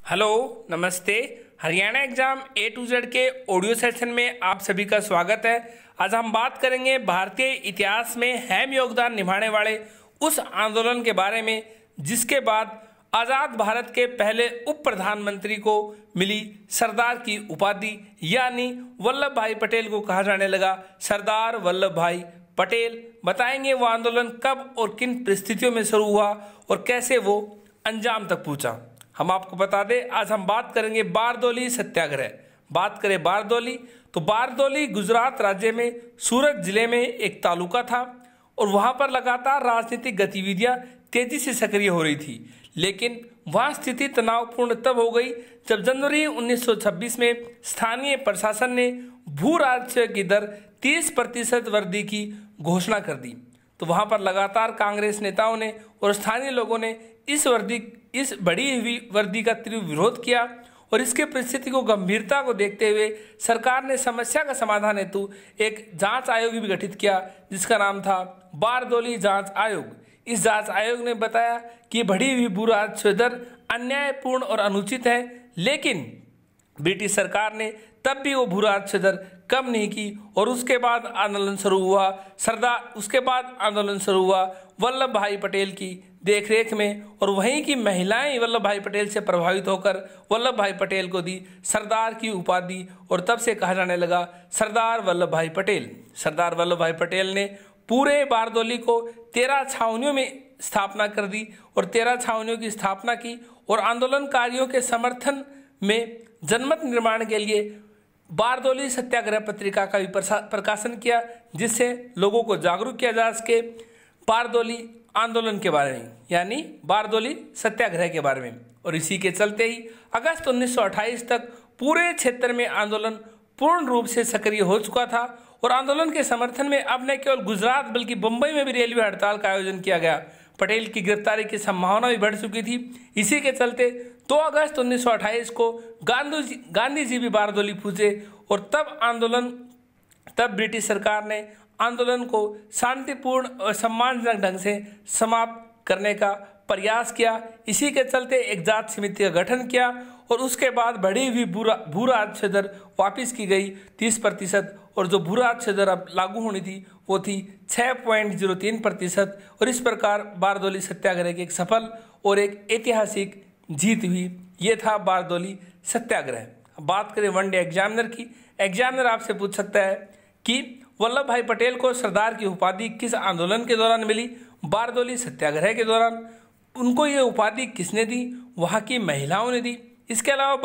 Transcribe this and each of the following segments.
Hello, नमस्ते। Haryana exam A to Z के audio session में आप सभी का स्वागत है। आज हम बात करेंगे भारतीय इतिहास में अहम योगदान निभाने वाले उस आंदोलन के बारे में जिसके बाद आज़ाद भारत के पहले उप प्रधानमंत्री को मिली सरदार की उपाधि, यानी वल्लभ भाई पटेल को कहा जाने लगा सरदार वल्लभ भाई पटेल। बताएंगे वो आंदोलन कब और किन परिस्थितियों में शुरू हुआ और कैसे वो अंजाम तक पहुंचा। हम आपको बता दें, आज हम बात करेंगे बारदोली सत्याग्रह। बात करें बारदोली तो बारदोली गुजरात राज्य में सूरत जिले में एक तालुका था और वहां पर लगातार राजनीतिक गतिविधियां तेजी से सक्रिय हो रही थी। लेकिन वहां स्थिति तनावपूर्ण तब हो गई जब जनवरी 1926 में स्थानीय प्रशासन ने भू राजस्व की दर 30% वृद्धि की घोषणा कर दी। तो वहां पर लगातार कांग्रेस नेताओं ने और स्थानीय लोगों ने इस बढ़ी हुई वृद्धि का तीव्र विरोध किया और इसके परिस्थिति को गंभीरता को देखते हुए सरकार ने समस्या का समाधान हेतु एक जांच आयोग भी गठित किया जिसका नाम था बारदोली जांच आयोग। इस जांच आयोग ने बताया कि बढ़ी हुई भू राजस्व दर अन्यायपूर्ण और अनुचित है, लेकिन ब्रिटिश सरकार ने तब भी वो भू राजस्व दर कम नहीं की और उसके बाद आंदोलन शुरू हुआ वल्लभ भाई पटेल की देखरेख में, और वहीं की महिलाएं वल्लभ भाई पटेल से प्रभावित होकर वल्लभ भाई पटेल को दी सरदार की उपाधि और तब से कहा जाने लगा सरदार वल्लभ भाई पटेल। सरदार वल्लभ भाई पटेल ने पूरे बारदोली को 13 छावनियों में स्थापना कर दी और 13 छावनियों की स्थापना की और आंदोलनकारियों के समर्थन में जनमत निर्माण के लिए बारदोली सत्याग्रह पत्रिका का भी प्रकाशन किया, जिससे लोगों को जागरूक किया जा सके बारदोली आंदोलन के बारे में, यानी बारदोली सत्याग्रह के बारे में। और इसी के चलते ही अगस्त 1928 तक पूरे क्षेत्र में आंदोलन पूर्ण रूप से सक्रिय हो चुका था और आंदोलन के समर्थन में अब न केवल गुजरात बल्कि मुंबई में भी रेलवे हड़ताल का आयोजन किया गया। पटेल की गिरफ्तारी की संभावना भी बढ़ चुकी थी। इसी के चलते 2 अगस्त 1928 को गांधी जी भी बारदोली पहुंचे और तब ब्रिटिश सरकार ने आंदोलन को शांतिपूर्ण और सम्मानजनक ढंग से समाप्त करने का प्रयास किया। इसी के चलते एक जांच समिति का गठन किया और उसके बाद बढ़ी हुई भू राजस्व दर वापस की गई 30%, और जो भू राजस्व दर अब लागू होनी थी वो थी 6.03%। और इस प्रकार बारदोली सत्याग्रह की एक सफल और एक ऐतिहासिक जीत हुई। ये था बारदोली सत्याग्रह। बात करें वनडे एग्जामिनर की। एग्जामिनर आपसे पूछ सकता है कि वल्लभ भाई पटेल को सरदार की उपाधि किस आंदोलन के दौरान मिली? बारदोली सत्याग्रह के दौरान। उनको ये उपाधि किसने दी? वहाँ की महिलाओं ने दी। इसके अलावा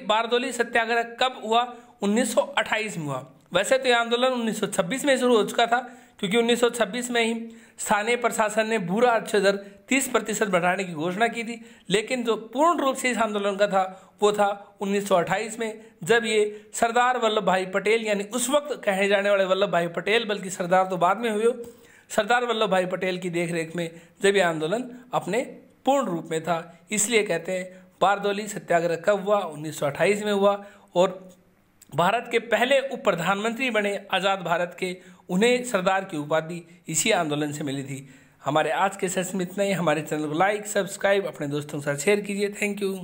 बारदोली सत्याग्रह कब हुआ? 1928 में हुआ। वैसे तो यह आंदोलन 1926 में शुरू हो चुका था, क्योंकि 1926 में ही स्थानीय प्रशासन ने भू राजस्व दर 30% बढ़ाने की घोषणा की थी, लेकिन जो पूर्ण रूप से इस आंदोलन का था वो था 1928 में, जब ये सरदार वल्लभ भाई पटेल, यानी उस वक्त कहे जाने वाले वल्लभ भाई पटेल, बल्कि सरदार तो बाद में हुए, सरदार वल्लभ भाई पटेल की देखरेख में जब ये आंदोलन अपने पूर्ण रूप में था। इसलिए कहते हैं बारदोली सत्याग्रह कब हुआ? 1928 में हुआ। और भारत के पहले उप प्रधानमंत्री बने आज़ाद भारत के, उन्हें सरदार की उपाधि इसी आंदोलन से मिली थी। हमारे आज के सेशन में इतना ही। हमारे चैनल को लाइक, सब्सक्राइब, अपने दोस्तों के साथ शेयर कीजिए। Thank you.